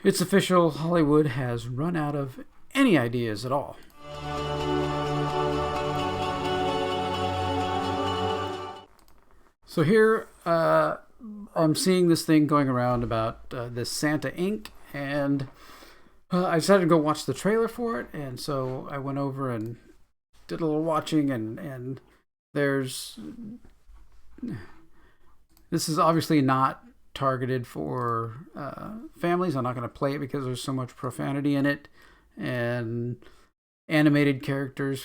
It's official, Hollywood has run out of any ideas at all. So here, I'm seeing this thing going around about this Santa Inc. And I decided to go watch the trailer for it. And so I went over and did a little watching, and there's... This is obviously not targeted for families. I'm not going to play it because there's so much profanity in it, and animated characters,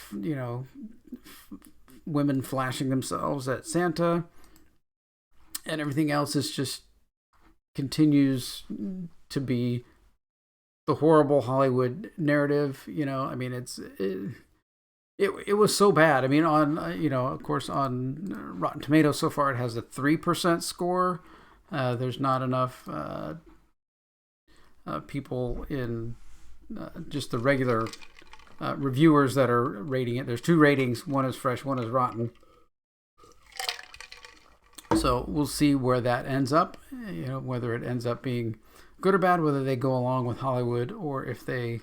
women flashing themselves at Santa, and everything else is just continues to be the horrible Hollywood narrative. It was so bad. I mean, on of course, on Rotten Tomatoes so far it has a 3% score. There's not enough people in just the regular reviewers that are rating it. There's 2 ratings. One is fresh, one is rotten. So we'll see where that ends up. Whether it ends up being good or bad, whether they go along with Hollywood or if they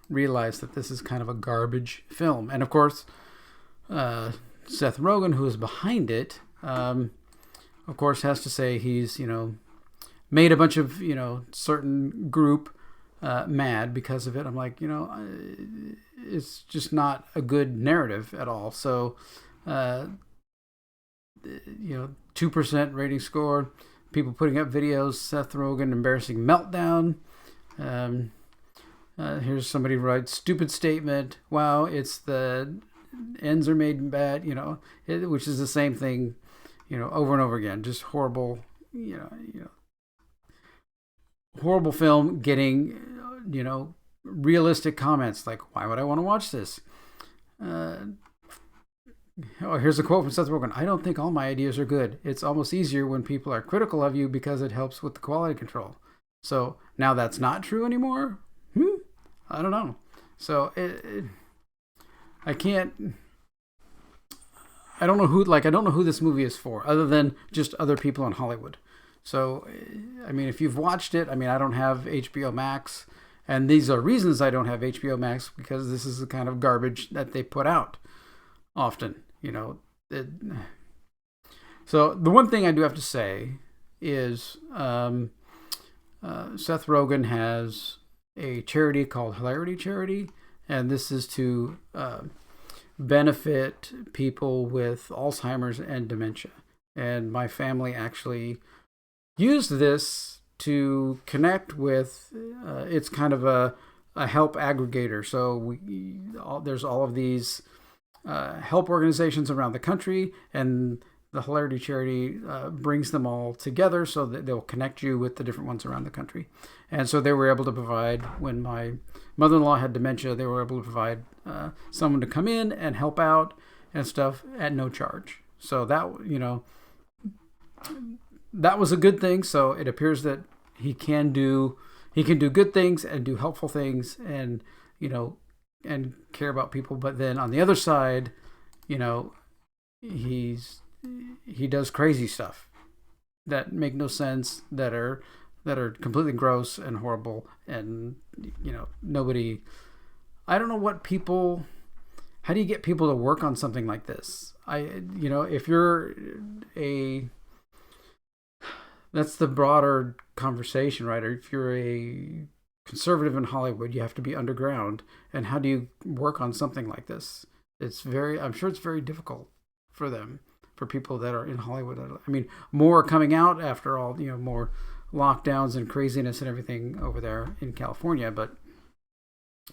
realize that this is kind of a garbage film. And of course, Seth Rogen, who is behind it, of course, has to say he's, made a bunch of, certain group mad because of it. I'm like, it's just not a good narrative at all. So, 2% rating score, people putting up videos, Seth Rogen embarrassing meltdown. Here's somebody writes, stupid statement. Wow, it's the ends are made bad, which is the same thing, over and over again. Just horrible, horrible film getting, realistic comments like, why would I want to watch this? Here's a quote from Seth Rogen. I don't think all my ideas are good. It's almost easier when people are critical of you because it helps with the quality control. So now that's not true anymore? I don't know. So I don't know who this movie is for, other than just other people in Hollywood. So, I mean, if you've watched it, I don't have HBO Max, and these are reasons I don't have HBO Max, because this is the kind of garbage that they put out often, So the one thing I do have to say is Seth Rogen has a charity called Hilarity Charity, and this is to benefit people with Alzheimer's and dementia. And my family actually used this to connect with. It's kind of a help aggregator. So there's all of these help organizations around the country, and the Hilarity Charity brings them all together so that they'll connect you with the different ones around the country. And so they were able to provide, when my mother-in-law had dementia, they were able to provide someone to come in and help out and stuff at no charge. So that, that was a good thing. So it appears that he can do good things and do helpful things, and, and care about people. But then on the other side, he does crazy stuff that make no sense, that are completely gross and horrible, and nobody. I don't know what people. How do you get people to work on something like this? If you're that's the broader conversation, right? Or if you're a conservative in Hollywood, you have to be underground. And how do you work on something like this? I'm sure it's very difficult for them. For people that are in Hollywood. More coming out after all, more lockdowns and craziness and everything over there in California. But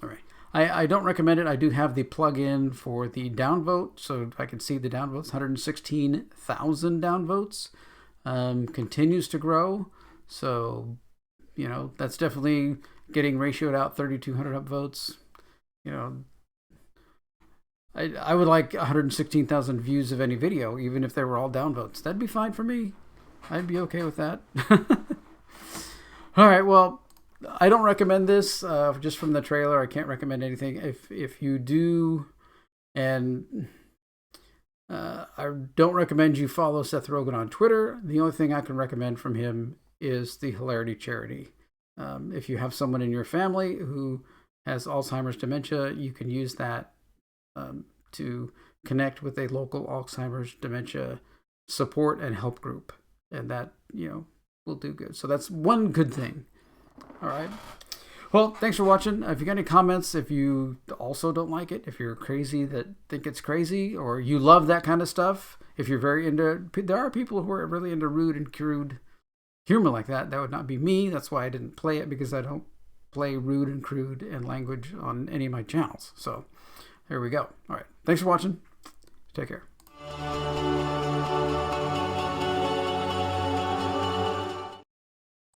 all right, I don't recommend it. I do have the plug-in for the downvote, so I can see the downvotes. 116,000 downvotes, continues to grow. So that's definitely getting ratioed out. 3,200 upvotes. I would like 116,000 views of any video, even if they were all downvotes. That'd be fine for me. I'd be okay with that. All right, well, I don't recommend this. Just from the trailer, I can't recommend anything. If you do, and I don't recommend you follow Seth Rogen on Twitter. The only thing I can recommend from him is the Hilarity Charity. If you have someone in your family who has Alzheimer's dementia, you can use that to connect with a local Alzheimer's dementia support and help group, and that will do good. So that's one good thing. All right. Well, thanks for watching. If you got any comments, if you also don't like it, if you're crazy that think it's crazy, or you love that kind of stuff, if you're very into, there are people who are really into rude and crude humor like that. That would not be me. That's why I didn't play it, because I don't play rude and crude and language on any of my channels. So there we go. All right. Thanks for watching. Take care.